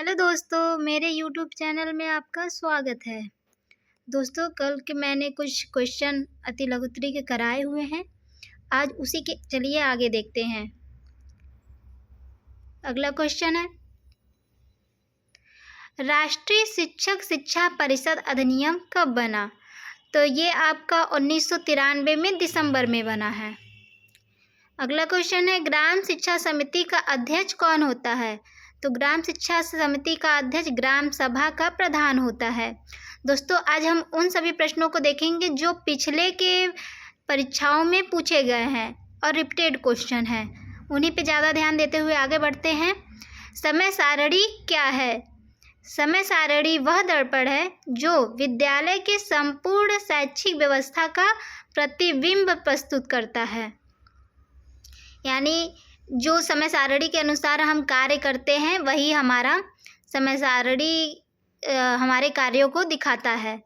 Hello दोस्तों, मेरे YouTube channel में आपका स्वागत है। दोस्तों, कल के मैंने कुछ क्वेश्चन अति लघुत्तरी के कराए हुए हैं। आज उसी के चलिए आगे देखते हैं। अगला क्वेश्चन है, राष्ट्रीय शिक्षक शिक्षा परिषद अधिनियम कब बना? तो ये आपका 1993 में दिसंबर में बना है। अगला क्वेश्चन है, ग्राम शिक्षा समिति का अध्यक्ष कौन होता है? तो ग्राम शिक्षा समिति का अध्यक्ष ग्राम सभा का प्रधान होता है। दोस्तों, आज हम उन सभी प्रश्नों को देखेंगे जो पिछले के परीक्षाओं में पूछे गए हैं और रिपीटेड क्वेश्चन हैं। उन्हीं पे ज़्यादा ध्यान देते हुए आगे बढ़ते हैं। समय सारणी क्या है? समय सारणी वह दर्पण है जो विद्यालय के संपूर्ण शैक्षिक व्यवस्था का प्रतिबिंब प्रस्तुत करता है। यानी जो समय सारणी के अनुसार हम कार्य करते हैं वही हमारा समय सारणी हमारे कार्यों को दिखाता है,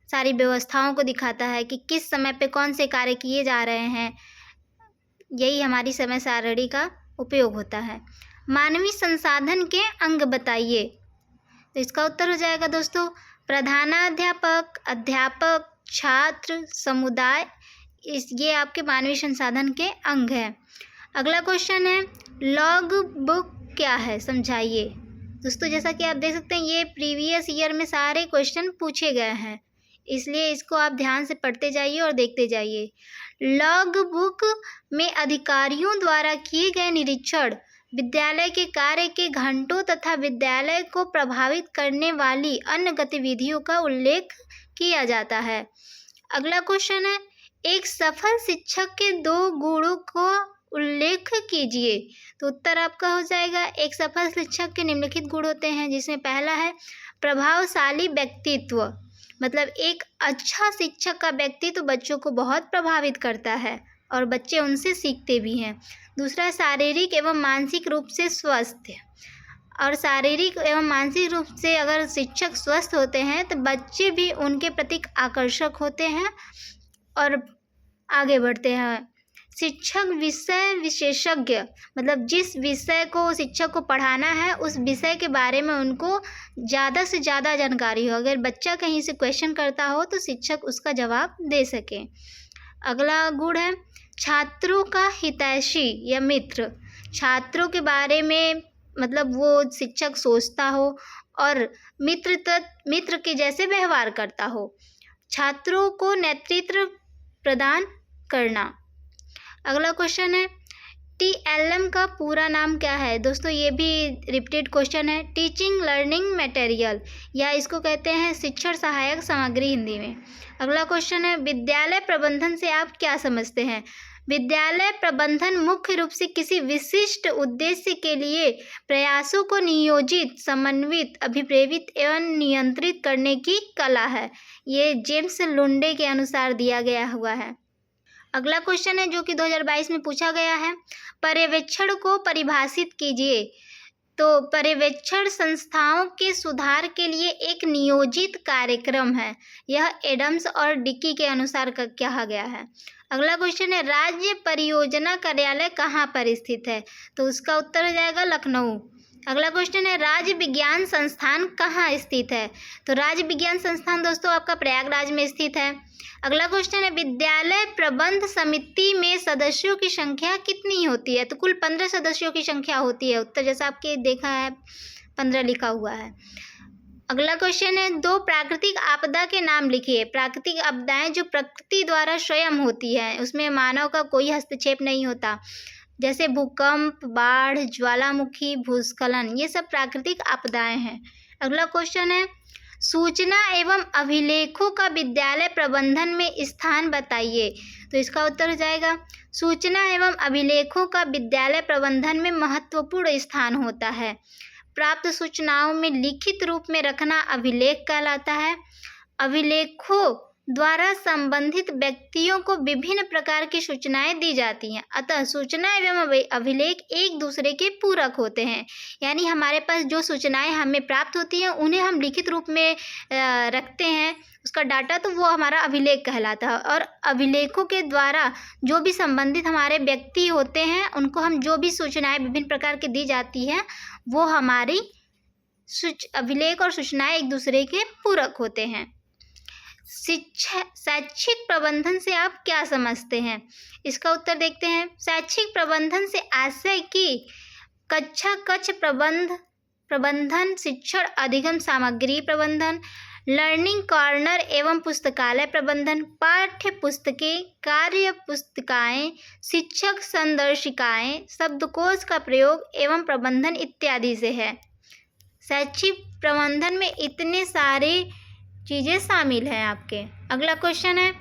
सारी व्यवस्थाओं को दिखाता है कि किस समय पे कौन से कार्य किए जा रहे हैं। यही हमारी समय सारणी का उपयोग होता है। मानवीय संसाधन के अंग बताइए। तो इसका उत्तर हो जाएगा दोस्तों, प्रधानाध्यापक, अध्यापक, छात्र, समुदाय। ये आपके मानवीय संसाधन के अंग हैं। अगला क्वेश्चन है, लॉग बुक क्या है, समझाइए। दोस्तों, जैसा कि आप देख सकते हैं ये प्रीवियस ईयर में सारे क्वेश्चन पूछे गए हैं, इसलिए इसको आप ध्यान से पढ़ते जाइए और देखते जाइए। लॉग बुक में अधिकारियों द्वारा किए गए निरीक्षण, विद्यालय के कार्य के घंटों तथा विद्यालय को प्रभावित करने वाली अन्य गतिविधियों का उल्लेख किया जाता है। अगला क्वेश्चन है, एक सफल शिक्षक के 2 गुणों को उल्लेख कीजिए। तो उत्तर आपका हो जाएगा, एक सफल शिक्षक के निम्नलिखित गुण होते हैं, जिसमें पहला है प्रभावशाली व्यक्तित्व। मतलब एक अच्छा शिक्षक का व्यक्तित्व बच्चों को बहुत प्रभावित करता है और बच्चे उनसे सीखते भी हैं। दूसरा, शारीरिक एवं मानसिक रूप से स्वस्थ। और शारीरिक एवं मानसिक रूप से अगर शिक्षक स्वस्थ होते हैं तो बच्चे भी उनके प्रति आकर्षक होते हैं और आगे बढ़ते हैं। शिक्षक विषय विशेषज्ञ, मतलब जिस विषय को शिक्षक को पढ़ाना है उस विषय के बारे में उनको ज़्यादा से ज़्यादा जानकारी हो। अगर बच्चा कहीं से क्वेश्चन करता हो तो शिक्षक उसका जवाब दे सके। अगला गुण है छात्रों का हितैषी या मित्र। छात्रों के बारे में मतलब वो शिक्षक सोचता हो और मित्र के जैसे व्यवहार करता हो। छात्रों को नेतृत्व प्रदान करना। अगला क्वेश्चन है, TLM का पूरा नाम क्या है? दोस्तों, ये भी रिपीटेड क्वेश्चन है। टीचिंग लर्निंग मटेरियल, या इसको कहते हैं शिक्षण सहायक सामग्री हिंदी में। अगला क्वेश्चन है, विद्यालय प्रबंधन से आप क्या समझते हैं? विद्यालय प्रबंधन मुख्य रूप से किसी विशिष्ट उद्देश्य के लिए प्रयासों को नियोजित, समन्वित, अभिप्रेरित एवं नियंत्रित करने की कला है। ये जेम्स लुंडे के अनुसार दिया गया हुआ है। अगला क्वेश्चन है जो कि 2022 में पूछा गया है, पर्यवेक्षण को परिभाषित कीजिए। तो पर्यवेक्षण संस्थाओं के सुधार के लिए एक नियोजित कार्यक्रम है। यह एडम्स और डिकी के अनुसार कहा गया है। अगला क्वेश्चन है, राज्य परियोजना कार्यालय कहाँ पर स्थित है? तो उसका उत्तर हो जाएगा लखनऊ। अगला क्वेश्चन है, राज्य विज्ञान संस्थान कहाँ स्थित है? तो राज्य विज्ञान संस्थान दोस्तों आपका प्रयागराज में स्थित है। अगला क्वेश्चन है, विद्यालय प्रबंध समिति में सदस्यों की संख्या कितनी होती है? तो कुल 15 सदस्यों की संख्या होती है। उत्तर जैसा आपके देखा है 15 लिखा हुआ है। अगला क्वेश्चन है, 2 प्राकृतिक आपदा के नाम लिखिए। प्राकृतिक आपदाएं जो प्रकृति द्वारा स्वयं होती है, उसमें मानव का कोई हस्तक्षेप नहीं होता, जैसे भूकंप, बाढ़, ज्वालामुखी, भूस्खलन, ये सब प्राकृतिक आपदाएं हैं। अगला क्वेश्चन है, सूचना एवं अभिलेखों का विद्यालय प्रबंधन में स्थान बताइए। तो इसका उत्तर हो जाएगा, सूचना एवं अभिलेखों का विद्यालय प्रबंधन में महत्वपूर्ण स्थान होता है। प्राप्त सूचनाओं में लिखित रूप में रखना अभिलेख कहलाता है। अभिलेखों द्वारा संबंधित व्यक्तियों को विभिन्न प्रकार की सूचनाएं दी जाती हैं, अतः सूचना एवं अभिलेख एक दूसरे के पूरक होते हैं। यानी हमारे पास जो सूचनाएं हमें प्राप्त होती हैं उन्हें हम लिखित रूप में रखते हैं, उसका डाटा, तो वो हमारा अभिलेख कहलाता है। और अभिलेखों के द्वारा जो भी संबंधित हमारे व्यक्ति होते हैं उनको हम जो भी सूचनाएं विभिन्न प्रकार की दी जाती हैं वो हमारी अभिलेख और सूचनाएं एक दूसरे के पूरक होते हैं। शैक्षिक प्रबंधन से आप क्या समझते हैं? इसका उत्तर देखते हैं। शैक्षिक प्रबंधन से आशय कि कक्षा कक्ष प्रबंधन, शिक्षण अधिगम सामग्री प्रबंधन, लर्निंग कॉर्नर एवं पुस्तकालय प्रबंधन, पाठ्य पुस्तकें, कार्य पुस्तिकाएं, शिक्षक संदर्शिकाएं, शब्दकोश का प्रयोग एवं प्रबंधन इत्यादि से है। शैक्षिक प्रबंधन में इतने सारे चीज़ें शामिल हैं आपके। अगला क्वेश्चन है,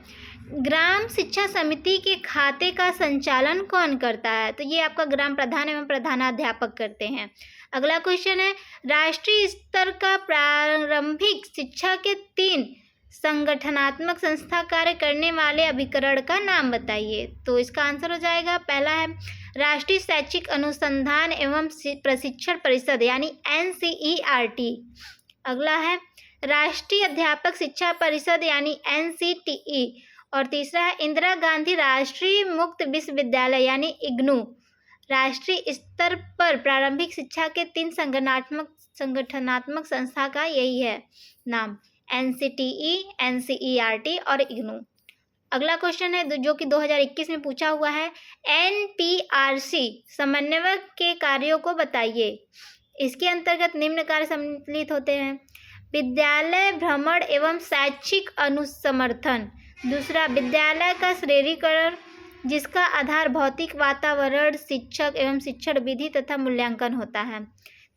ग्राम शिक्षा समिति के खाते का संचालन कौन करता है? तो ये आपका ग्राम प्रधान एवं प्रधानाध्यापक करते हैं। अगला क्वेश्चन है, राष्ट्रीय स्तर का प्रारंभिक शिक्षा के 3 संगठनात्मक संस्था कार्य करने वाले अभिकरण का नाम बताइए। तो इसका आंसर हो जाएगा, पहला है राष्ट्रीय शैक्षिक अनुसंधान एवं प्रशिक्षण परिषद यानी NCERT। अगला है राष्ट्रीय अध्यापक शिक्षा परिषद यानी NCTE। और तीसरा है इंदिरा गांधी राष्ट्रीय मुक्त विश्वविद्यालय यानी IGNOU। राष्ट्रीय स्तर पर प्रारंभिक शिक्षा के 3 संगठनात्मक संस्था का यही है नाम, NCTE, NCERT और IGNOU। अगला क्वेश्चन है जो कि 2021 में पूछा हुआ है, NPRC समन्वयक के कार्यों को बताइए। इसके अंतर्गत निम्न कार्य सम्मिलित होते हैं, विद्यालय भ्रमण एवं शैक्षिक अनुसमर्थन। दूसरा, विद्यालय का श्रेणीकरण जिसका आधार भौतिक वातावरण, शिक्षक एवं शिक्षण विधि तथा मूल्यांकन होता है।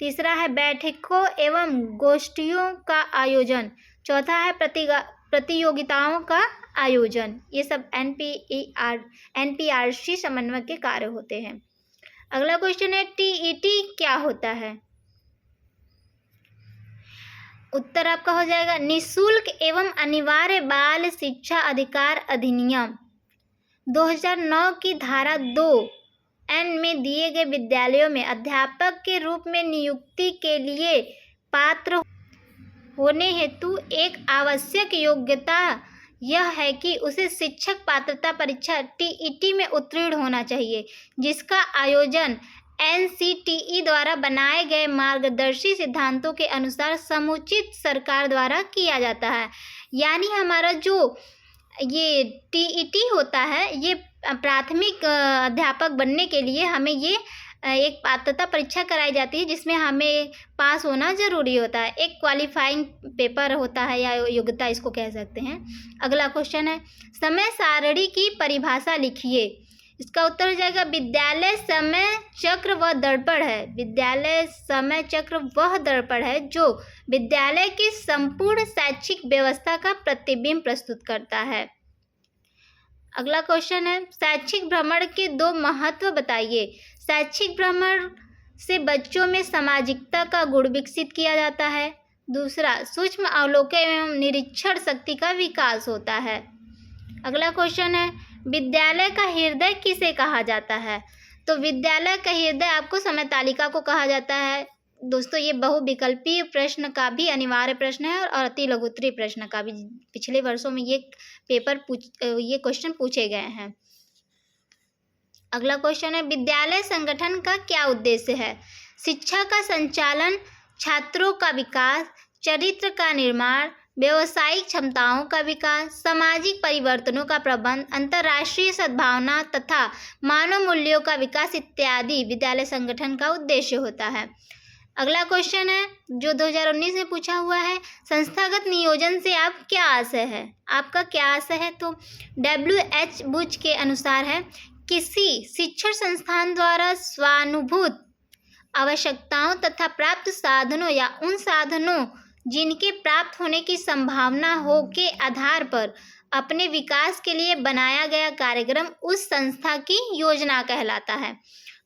तीसरा है बैठकों एवं गोष्ठियों का आयोजन। चौथा है प्रतियोगिताओं का आयोजन। ये सब NPRC समन्वय के कार्य होते हैं। अगला क्वेश्चन है, TET क्या होता है? उत्तर आपका हो जाएगा निःशुल्क एवं अनिवार्य बाल शिक्षा अधिकार अधिनियम 2009 की धारा 2(n) में दिए गए विद्यालयों में अध्यापक के रूप में नियुक्ति के लिए पात्र होने हेतु एक आवश्यक योग्यता यह है कि उसे शिक्षक पात्रता परीक्षा TET में उत्तीर्ण होना चाहिए, जिसका आयोजन NCTE द्वारा बनाए गए मार्गदर्शी सिद्धांतों के अनुसार समुचित सरकार द्वारा किया जाता है। यानी हमारा जो ये TET होता है, ये प्राथमिक अध्यापक बनने के लिए हमें ये एक पात्रता परीक्षा कराई जाती है, जिसमें हमें पास होना ज़रूरी होता है। एक क्वालिफाइंग पेपर होता है या योग्यता इसको कह सकते हैं। अगला क्वेश्चन है, समय सारणी की परिभाषा लिखिए। इसका उत्तर हो जाएगा विद्यालय समय चक्र व दर्पण है। विद्यालय समय चक्र वह दर्पण है जो विद्यालय की संपूर्ण शैक्षिक व्यवस्था का प्रतिबिंब प्रस्तुत करता है। अगला क्वेश्चन है, शैक्षिक भ्रमण के 2 महत्व बताइए। शैक्षिक भ्रमण से बच्चों में सामाजिकता का गुण विकसित किया जाता है। दूसरा, सूक्ष्म अवलोकन एवं निरीक्षण शक्ति का विकास होता है। अगला क्वेश्चन है, विद्यालय का हृदय किसे कहा जाता है? तो विद्यालय का हृदय आपको समय तालिका को कहा जाता है। दोस्तों, ये बहुविकल्पीय प्रश्न का भी अनिवार्य प्रश्न है और अति लघुत्तरीय प्रश्न का भी। पिछले वर्षों में ये क्वेश्चन पूछे गए हैं। अगला क्वेश्चन है, विद्यालय संगठन का क्या उद्देश्य है? शिक्षा का संचालन, छात्रों का विकास, चरित्र का निर्माण, व्यावसायिक क्षमताओं का विकास, सामाजिक परिवर्तनों का प्रबंध, अंतर्राष्ट्रीय सद्भावना तथा मानव मूल्यों का विकास इत्यादि विद्यालय संगठन का उद्देश्य होता है। अगला क्वेश्चन है जो 2019 में पूछा हुआ है, संस्थागत नियोजन से आप क्या आशय है? आपका क्या आशय है? तो WH बुच के अनुसार है, किसी शिक्षण संस्थान द्वारा स्वानुभूत आवश्यकताओं तथा प्राप्त साधनों या उन साधनों जिनके प्राप्त होने की संभावना हो के आधार पर अपने विकास के लिए बनाया गया कार्यक्रम उस संस्था की योजना कहलाता है।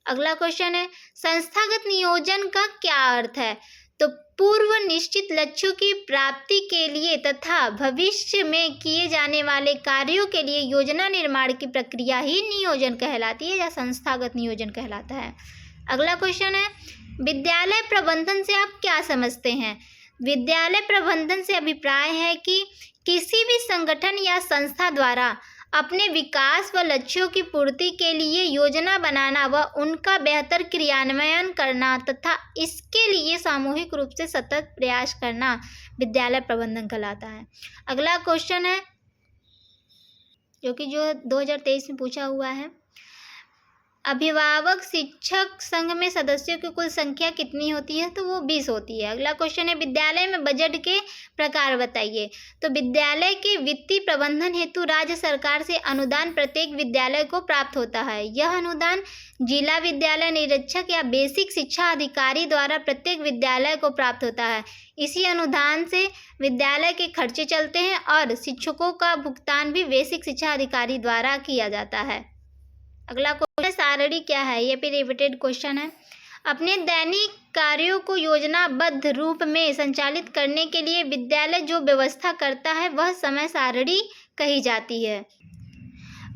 अगला क्वेश्चन है, संस्थागत नियोजन का क्या अर्थ है? तो पूर्व निश्चित लक्ष्यों की प्राप्ति के लिए तथा भविष्य में किए जाने वाले कार्यों के लिए योजना निर्माण की प्रक्रिया ही नियोजन कहलाती है या संस्थागत नियोजन कहलाता है। अगला क्वेश्चन है, विद्यालय प्रबंधन से आप क्या समझते हैं? विद्यालय प्रबंधन से अभिप्राय है कि किसी भी संगठन या संस्था द्वारा अपने विकास व लक्ष्यों की पूर्ति के लिए योजना बनाना व उनका बेहतर क्रियान्वयन करना तथा इसके लिए सामूहिक रूप से सतत प्रयास करना विद्यालय प्रबंधन कहलाता है। अगला क्वेश्चन है जो 2023 में पूछा हुआ है, अभिभावक शिक्षक संघ में सदस्यों की कुल संख्या कितनी होती है? तो वो 20 होती है। अगला क्वेश्चन है, विद्यालय में बजट के प्रकार बताइए। तो विद्यालय के वित्तीय प्रबंधन हेतु राज्य सरकार से अनुदान प्रत्येक विद्यालय को प्राप्त होता है। यह अनुदान जिला विद्यालय निरीक्षक या बेसिक शिक्षा अधिकारी द्वारा प्रत्येक विद्यालय को प्राप्त होता है। इसी अनुदान से विद्यालय के खर्चे चलते हैं और शिक्षकों का भुगतान भी बेसिक शिक्षा अधिकारी द्वारा किया जाता है। अगला क्वेश्चन, सारणी क्या है? ये भी रिपीटेड क्वेश्चन है। अपने दैनिक कार्यों को योजनाबद्ध रूप में संचालित करने के लिए विद्यालय जो व्यवस्था करता है वह समय सारणी कही जाती है।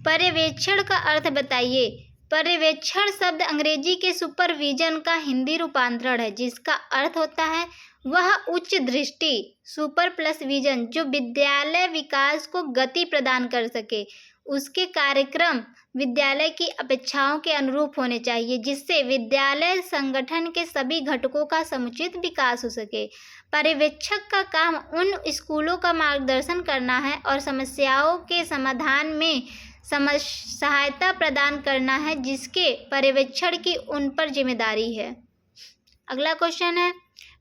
पर्यवेक्षण का अर्थ बताइए। पर्यवेक्षण शब्द अंग्रेजी के सुपरविजन का हिंदी रूपांतरण है, जिसका अर्थ होता है वह उच्च दृष्टि, सुपर प्लस विजन, जो विद्यालय विकास को गति प्रदान कर सके। उसके कार्यक्रम विद्यालय की अपेक्षाओं के अनुरूप होने चाहिए, जिससे विद्यालय संगठन के सभी घटकों का समुचित विकास हो सके। पर्यवेक्षक का काम उन स्कूलों का मार्गदर्शन करना है और समस्याओं के समाधान में सहायता प्रदान करना है, जिसके पर्यवेक्षण की उन पर जिम्मेदारी है। अगला क्वेश्चन है,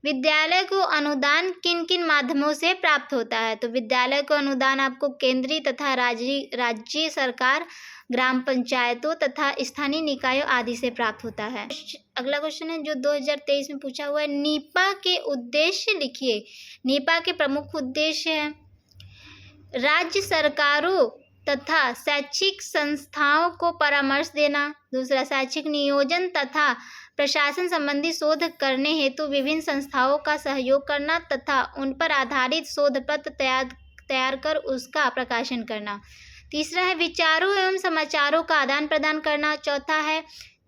विद्यालय को अनुदान किन किन माध्यमों से प्राप्त होता है? तो विद्यालय को अनुदान आपको केंद्रीय तथा राज्य सरकार, ग्राम पंचायतों तथा स्थानीय निकायों आदि से प्राप्त होता है। अगला क्वेश्चन है जो 2023 में पूछा हुआ है, नीपा के उद्देश्य लिखिए। नीपा के प्रमुख उद्देश्य हैं राज्य सरकारों तथा शैक्षिक संस्थाओं को परामर्श देना। दूसरा, शैक्षिक नियोजन तथा प्रशासन संबंधी शोध करने हेतु विभिन्न संस्थाओं का सहयोग करना तथा उन पर आधारित शोध पत्र तैयार कर उसका प्रकाशन करना। तीसरा है विचारों एवं समाचारों का आदान प्रदान करना। चौथा है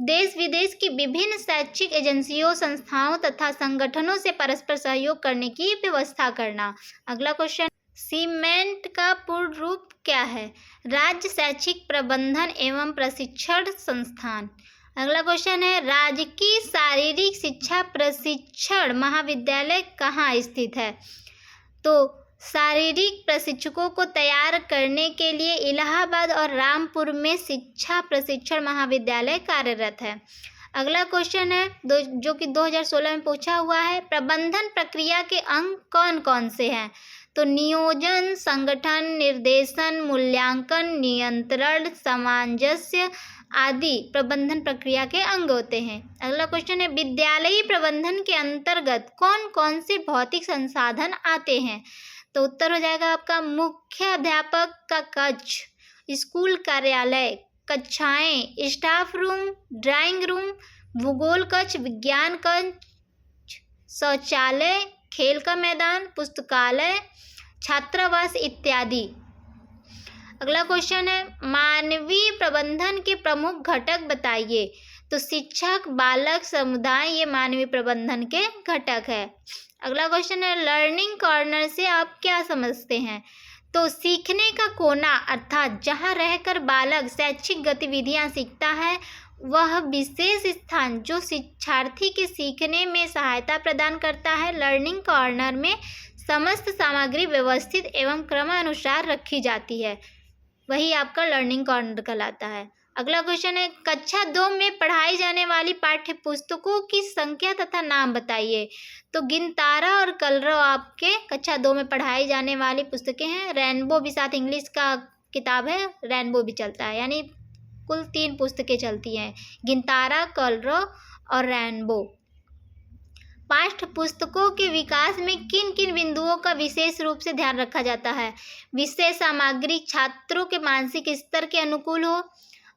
देश विदेश की विभिन्न शैक्षिक एजेंसियों, संस्थाओं तथा संगठनों से परस्पर सहयोग करने की व्यवस्था करना। अगला क्वेश्चन, सीमेंट का पूर्ण रूप क्या है? राज्य शैक्षिक प्रबंधन एवं प्रशिक्षण संस्थान। अगला क्वेश्चन है, राजकीय शारीरिक शिक्षा प्रशिक्षण महाविद्यालय कहाँ स्थित है? तो शारीरिक प्रशिक्षकों को तैयार करने के लिए इलाहाबाद और रामपुर में शिक्षा प्रशिक्षण महाविद्यालय कार्यरत है। अगला क्वेश्चन है जो कि 2016 में पूछा हुआ है, प्रबंधन प्रक्रिया के अंग कौन कौन से हैं? तो नियोजन, संगठन, निर्देशन, मूल्यांकन, नियंत्रण, सामंजस्य आदि प्रबंधन प्रक्रिया के अंग होते हैं। अगला क्वेश्चन है, विद्यालयी प्रबंधन के अंतर्गत कौन कौन से भौतिक संसाधन आते हैं? तो उत्तर हो जाएगा आपका मुख्य अध्यापक का कक्ष, स्कूल कार्यालय, कक्षाएं, स्टाफ रूम, ड्राइंग रूम, भूगोल कक्ष, विज्ञान कक्ष, शौचालय, खेल का मैदान, पुस्तकालय, छात्रावास इत्यादि। अगला क्वेश्चन है, मानवीय प्रबंधन के प्रमुख घटक बताइए। तो शिक्षक, बालक, समुदाय ये मानवीय प्रबंधन के घटक है। अगला क्वेश्चन है, लर्निंग कॉर्नर से आप क्या समझते हैं? तो सीखने का कोना अर्थात जहां रहकर बालक शैक्षिक गतिविधियां सीखता है, वह विशेष स्थान जो शिक्षार्थी के सीखने में सहायता प्रदान करता है। लर्निंग कॉर्नर में समस्त सामग्री व्यवस्थित एवं क्रमानुसार रखी जाती है, वही आपका लर्निंग कॉर्नर कहलाता है। अगला क्वेश्चन है, कक्षा 2 में पढ़ाई जाने वाली पाठ्य पुस्तकों की संख्या तथा नाम बताइए। तो गिनतारा और कलरव आपके कक्षा 2 में पढ़ाई जाने वाली पुस्तकें हैं। रेनबो भी साथ इंग्लिश का किताब है, रेनबो भी चलता है, यानी कुल 3 पुस्तकें चलती हैं, गिनतारा, कलरव और रेनबो। पाठ्य पुस्तकों के विकास में किन किन बिंदुओं का विशेष रूप से ध्यान रखा जाता है? विषय सामग्री छात्रों के मानसिक स्तर के अनुकूल हो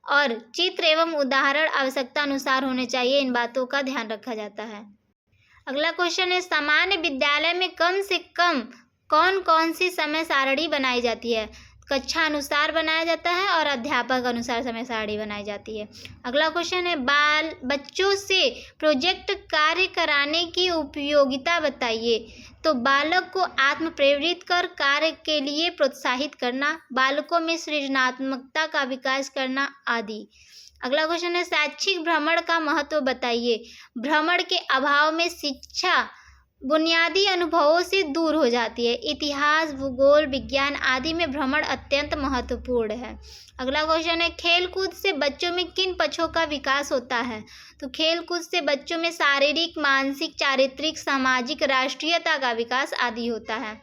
और चित्र एवं उदाहरण आवश्यकता अनुसार होने चाहिए, इन बातों का ध्यान रखा जाता है। अगला क्वेश्चन है, सामान्य विद्यालय में कम से कम कौन कौन सी समय सारणी बनाई जाती है? कक्षा अनुसार बनाया जाता है और अध्यापक अनुसार समय सारणी बनाई जाती है। अगला क्वेश्चन है बच्चों से प्रोजेक्ट कार्य कराने की उपयोगिता बताइए। तो बालक को आत्म प्रेरित कर कार्य के लिए प्रोत्साहित करना, बालकों में सृजनात्मकता का विकास करना आदि। अगला क्वेश्चन है शैक्षिक भ्रमण का महत्व बताइए। भ्रमण के अभाव में शिक्षा बुनियादी अनुभवों से दूर हो जाती है। इतिहास, भूगोल, विज्ञान आदि में भ्रमण अत्यंत महत्वपूर्ण है। अगला क्वेश्चन है खेल कूद से बच्चों में किन पक्षों का विकास होता है। तो खेल कूद से बच्चों में शारीरिक, मानसिक, चारित्रिक, सामाजिक, राष्ट्रीयता का विकास आदि होता है।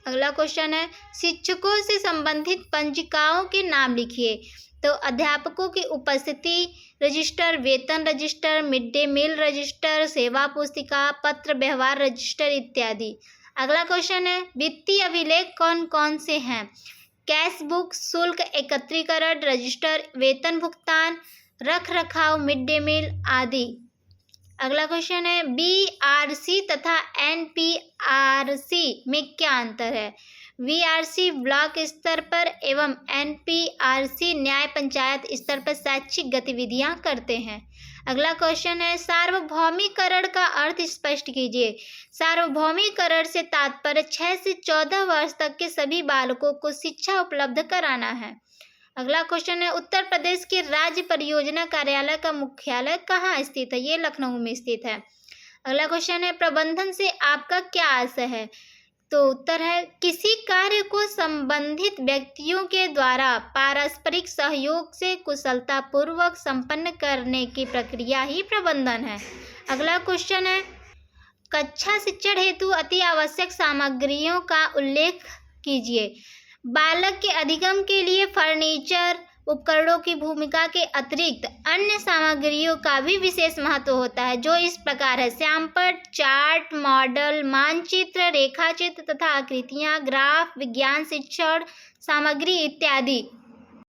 अगला क्वेश्चन है शिक्षकों से संबंधित पंजिकाओं के नाम लिखिए। तो अध्यापकों की उपस्थिति रजिस्टर, वेतन register, mid day meal register, सेवा पुस्तिका, पत्र व्यवहार रजिस्टर इत्यादि। अगला क्वेश्चन है वित्तीय अभिलेख कौन कौन से हैं। कैश बुक, शुल्क एकत्रीकरण रजिस्टर, वेतन भुगतान, रख रखाव, मिड डे मील आदि। अगला क्वेश्चन है बीआरसी तथा एनपीआरसी में क्या अंतर है। वीआरसी ब्लॉक स्तर पर एवं एनपीआरसी न्याय पंचायत स्तर पर शैक्षिक गतिविधियां करते हैं। अगला क्वेश्चन है सार्वभौमिकरण का अर्थ स्पष्ट कीजिए। सार्वभौमिकरण से तात्पर्य 6 से 14 वर्ष तक के सभी बालकों को शिक्षा उपलब्ध कराना है। अगला क्वेश्चन है उत्तर प्रदेश के राज्य परियोजना कार्यालय का मुख्यालय कहाँ स्थित है। ये लखनऊ में स्थित है। अगला क्वेश्चन है प्रबंधन से आपका क्या आशय है। तो उत्तर है किसी कार्य को संबंधित व्यक्तियों के द्वारा पारस्परिक सहयोग से कुशलतापूर्वक संपन्न करने की प्रक्रिया ही प्रबंधन है। अगला क्वेश्चन है कक्षा शिक्षण हेतु अति आवश्यक सामग्रियों का उल्लेख कीजिए। बालक के अधिगम के लिए फर्नीचर उपकरणों की भूमिका के अतिरिक्त अन्य सामग्रियों का भी विशेष महत्व होता है, जो इस प्रकार है श्यामपट्ट, चार्ट, मॉडल, मानचित्र, रेखाचित्र तथा आकृतियां, ग्राफ, विज्ञान शिक्षण सामग्री इत्यादि।